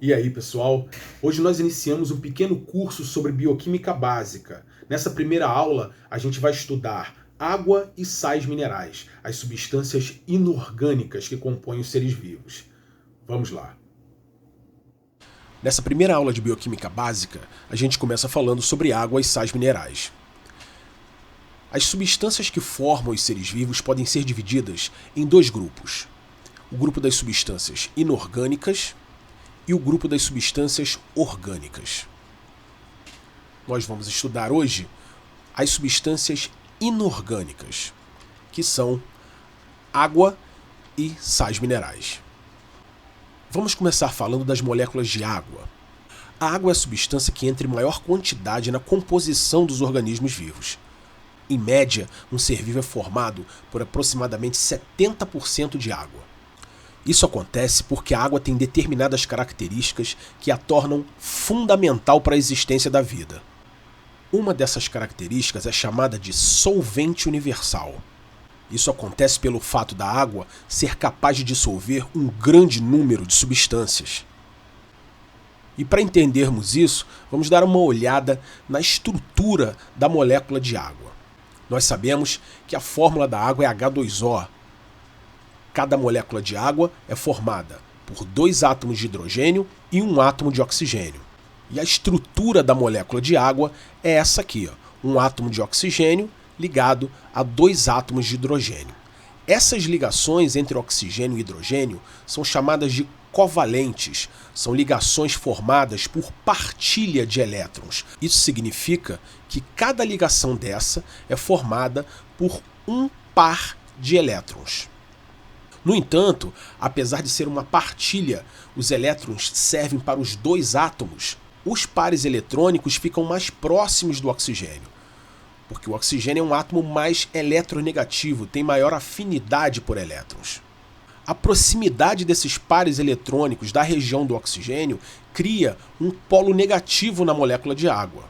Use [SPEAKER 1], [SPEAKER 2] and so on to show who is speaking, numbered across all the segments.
[SPEAKER 1] E aí, pessoal? Hoje nós iniciamos um pequeno curso sobre bioquímica básica. Nessa primeira aula, a gente vai estudar água e sais minerais, as substâncias inorgânicas que compõem os seres vivos. Vamos lá.
[SPEAKER 2] Nessa primeira aula de bioquímica básica, a gente começa falando sobre água e sais minerais. As substâncias que formam os seres vivos podem ser divididas em dois grupos: o grupo das substâncias inorgânicas e o grupo das substâncias orgânicas. Nós vamos estudar hoje as substâncias inorgânicas, que são água e sais minerais. Vamos começar falando das moléculas de água. A água é a substância que entra em maior quantidade na composição dos organismos vivos. Em média, um ser vivo é formado por aproximadamente 70% de água. Isso acontece porque a água tem determinadas características que a tornam fundamental para a existência da vida. Uma dessas características é chamada de solvente universal. Isso acontece pelo fato da água ser capaz de dissolver um grande número de substâncias. E para entendermos isso, vamos dar uma olhada na estrutura da molécula de água. Nós sabemos que a fórmula da água é H2O. Cada molécula de água é formada por 2 átomos de hidrogênio e 1 átomo de oxigênio. E a estrutura da molécula de água é essa aqui, ó, um átomo de oxigênio ligado a 2 átomos de hidrogênio. Essas ligações entre oxigênio e hidrogênio são chamadas de covalentes, são ligações formadas por partilha de elétrons. Isso significa que cada ligação dessa é formada por um par de elétrons. No entanto, apesar de ser uma partilha, os elétrons servem para os 2 átomos, os pares eletrônicos ficam mais próximos do oxigênio, porque o oxigênio é um átomo mais eletronegativo, tem maior afinidade por elétrons. A proximidade desses pares eletrônicos da região do oxigênio cria um polo negativo na molécula de água.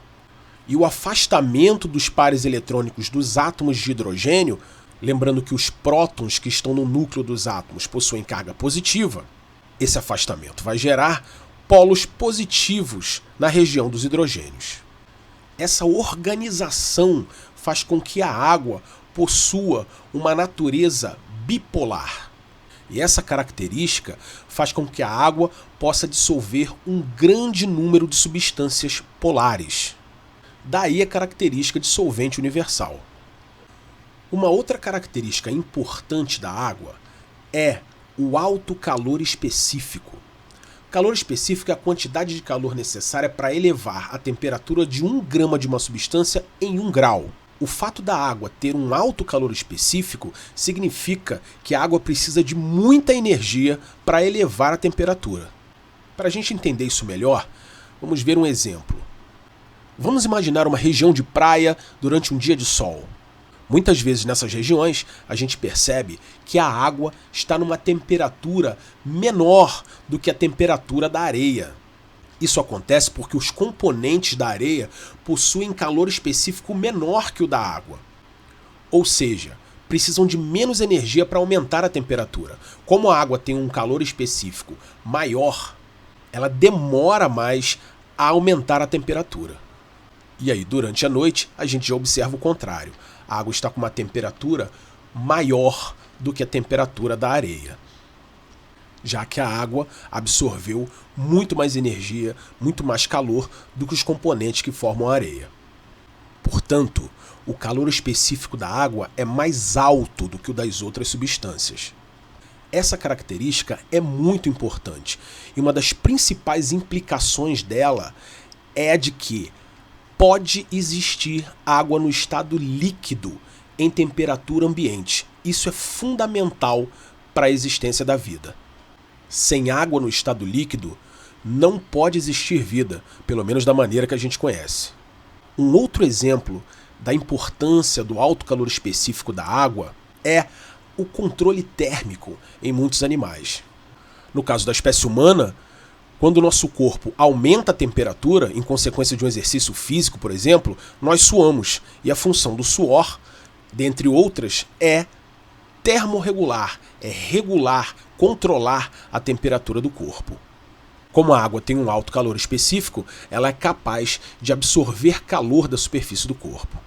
[SPEAKER 2] E o afastamento dos pares eletrônicos dos átomos de hidrogênio, lembrando que os prótons que estão no núcleo dos átomos possuem carga positiva, esse afastamento vai gerar polos positivos na região dos hidrogênios. Essa organização faz com que a água possua uma natureza bipolar. E essa característica faz com que a água possa dissolver um grande número de substâncias polares. Daí a característica de solvente universal. Uma outra característica importante da água é o alto calor específico. Calor específico é a quantidade de calor necessária para elevar a temperatura de 1 grama de uma substância em 1 grau. O fato da água ter um alto calor específico significa que a água precisa de muita energia para elevar a temperatura. Para a gente entender isso melhor, vamos ver um exemplo. Vamos imaginar uma região de praia durante um dia de sol. Muitas vezes nessas regiões a gente percebe que a água está numa temperatura menor do que a temperatura da areia. Isso acontece porque os componentes da areia possuem calor específico menor que o da água. Ou seja, precisam de menos energia para aumentar a temperatura. Como a água tem um calor específico maior, ela demora mais a aumentar a temperatura. E aí, durante a noite, a gente já observa o contrário. A água está com uma temperatura maior do que a temperatura da areia, já que a água absorveu muito mais energia, muito mais calor do que os componentes que formam a areia. Portanto, o calor específico da água é mais alto do que o das outras substâncias. Essa característica é muito importante e uma das principais implicações dela é a de que pode existir água no estado líquido em temperatura ambiente. Isso é fundamental para a existência da vida. Sem água no estado líquido, não pode existir vida, pelo menos da maneira que a gente conhece. Um outro exemplo da importância do alto calor específico da água é o controle térmico em muitos animais. No caso da espécie humana, quando o nosso corpo aumenta a temperatura, em consequência de um exercício físico, por exemplo, nós suamos. E a função do suor, dentre outras, é termorregular, é regular, controlar a temperatura do corpo. Como a água tem um alto calor específico, ela é capaz de absorver calor da superfície do corpo.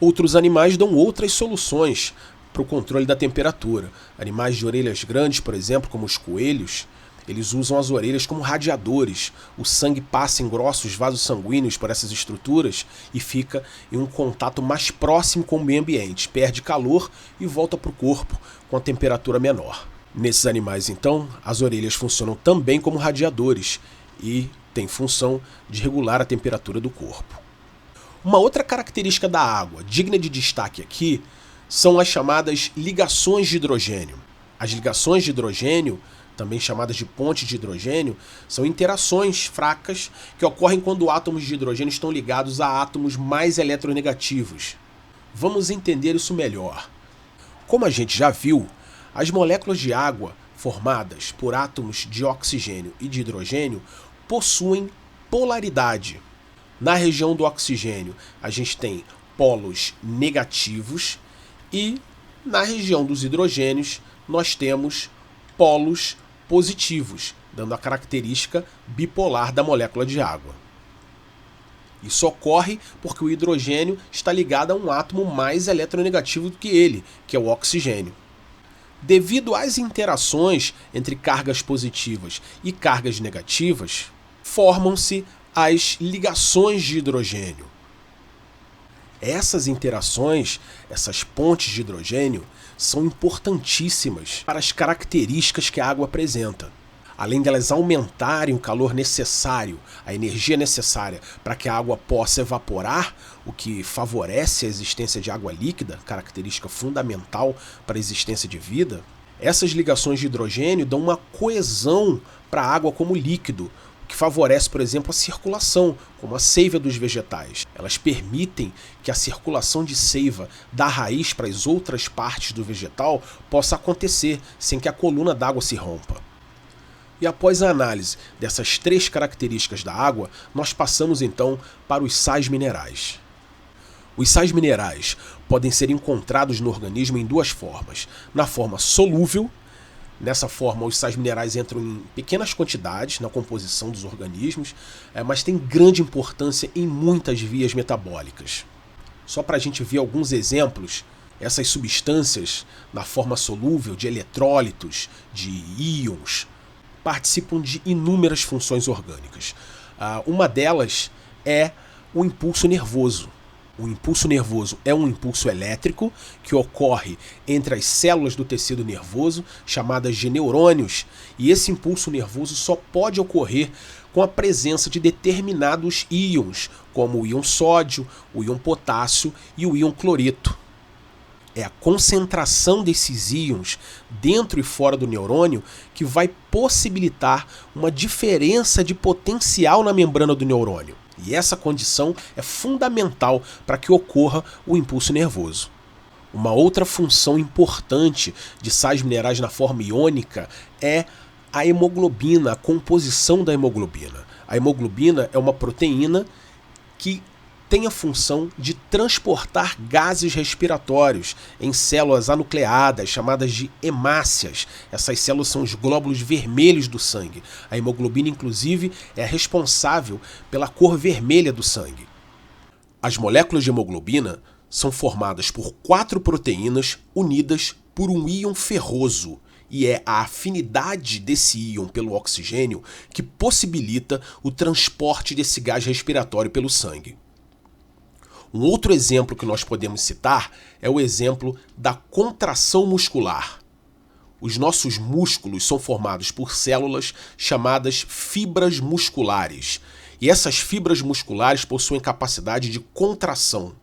[SPEAKER 2] Outros animais dão outras soluções para o controle da temperatura. Animais de orelhas grandes, por exemplo, como os coelhos, eles usam as orelhas como radiadores. O sangue passa em grossos vasos sanguíneos por essas estruturas e fica em um contato mais próximo com o meio ambiente, perde calor e volta para o corpo com a temperatura menor. Nesses animais, então, as orelhas funcionam também como radiadores e têm função de regular a temperatura do corpo. Uma outra característica da água, digna de destaque aqui, são as chamadas ligações de hidrogênio. As ligações de hidrogênio, também chamadas de pontes de hidrogênio, são interações fracas que ocorrem quando átomos de hidrogênio estão ligados a átomos mais eletronegativos. Vamos entender isso melhor. Como a gente já viu, as moléculas de água formadas por átomos de oxigênio e de hidrogênio possuem polaridade. Na região do oxigênio, a gente tem polos negativos e na região dos hidrogênios nós temos polos positivos, dando a característica bipolar da molécula de água. Isso ocorre porque o hidrogênio está ligado a um átomo mais eletronegativo do que ele, que é o oxigênio. Devido às interações entre cargas positivas e cargas negativas, formam-se as ligações de hidrogênio. Essas interações, essas pontes de hidrogênio, são importantíssimas para as características que a água apresenta. Além delas aumentarem o calor necessário, a energia necessária para que a água possa evaporar, o que favorece a existência de água líquida, característica fundamental para a existência de vida, essas ligações de hidrogênio dão uma coesão para a água como líquido, o que favorece, por exemplo, a circulação, como a seiva dos vegetais. Elas permitem que a circulação de seiva da raiz para as outras partes do vegetal possa acontecer sem que a coluna d'água se rompa. E após a análise dessas três características da água, nós passamos então para os sais minerais. Os sais minerais podem ser encontrados no organismo em duas formas. Na forma solúvel, nessa forma os sais minerais entram em pequenas quantidades na composição dos organismos, mas têm grande importância em muitas vias metabólicas. Só para a gente ver alguns exemplos, essas substâncias na forma solúvel de eletrólitos, de íons, participam de inúmeras funções orgânicas. Uma delas é o impulso nervoso. O impulso nervoso é um impulso elétrico que ocorre entre as células do tecido nervoso, chamadas de neurônios, e esse impulso nervoso só pode ocorrer com a presença de determinados íons, como o íon sódio, o íon potássio e o íon cloreto. É a concentração desses íons dentro e fora do neurônio que vai possibilitar uma diferença de potencial na membrana do neurônio. E essa condição é fundamental para que ocorra o impulso nervoso. Uma outra função importante de sais minerais na forma iônica é a hemoglobina, a composição da hemoglobina. A hemoglobina é uma proteína que tem a função de transportar gases respiratórios em células anucleadas, chamadas de hemácias. Essas células são os glóbulos vermelhos do sangue. A hemoglobina, inclusive, é responsável pela cor vermelha do sangue. As moléculas de hemoglobina são formadas por 4 proteínas unidas por um íon ferroso. E é a afinidade desse íon pelo oxigênio que possibilita o transporte desse gás respiratório pelo sangue. Um outro exemplo que nós podemos citar é o exemplo da contração muscular. Os nossos músculos são formados por células chamadas fibras musculares. E essas fibras musculares possuem capacidade de contração.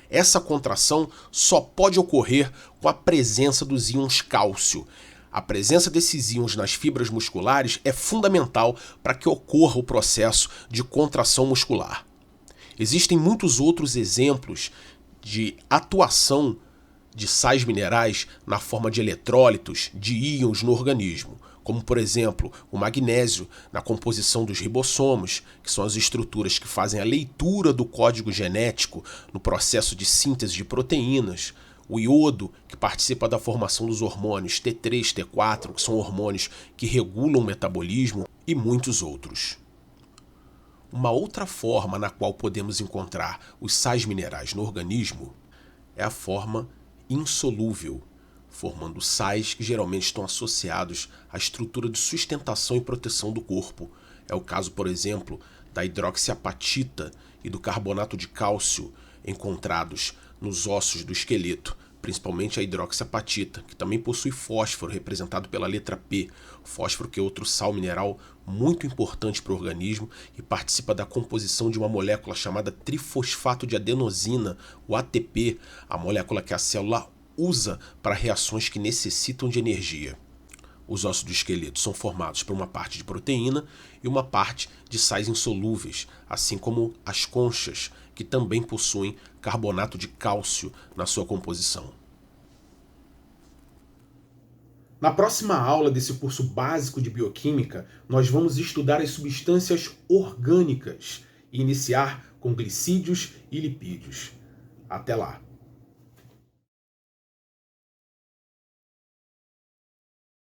[SPEAKER 2] Essa contração só pode ocorrer com a presença dos íons cálcio. A presença desses íons nas fibras musculares é fundamental para que ocorra o processo de contração muscular. Existem muitos outros exemplos de atuação de sais minerais na forma de eletrólitos, de íons no organismo, como, por exemplo, o magnésio na composição dos ribossomos, que são as estruturas que fazem a leitura do código genético no processo de síntese de proteínas, o iodo, que participa da formação dos hormônios T3, T4, que são hormônios que regulam o metabolismo, e muitos outros. Uma outra forma na qual podemos encontrar os sais minerais no organismo é a forma insolúvel, formando sais que geralmente estão associados à estrutura de sustentação e proteção do corpo. É o caso, por exemplo, da hidroxiapatita e do carbonato de cálcio encontrados nos ossos do esqueleto, principalmente a hidroxiapatita, que também possui fósforo, representado pela letra P. Fósforo que é outro sal mineral muito importante para o organismo e participa da composição de uma molécula chamada trifosfato de adenosina, o ATP, a molécula que a célula usa para reações que necessitam de energia. Os ossos do esqueleto são formados por uma parte de proteína e uma parte de sais insolúveis, assim como as conchas, que também possuem carbonato de cálcio na sua composição.
[SPEAKER 1] Na próxima aula desse curso básico de bioquímica, nós vamos estudar as substâncias orgânicas e iniciar com glicídios e lipídios. Até lá!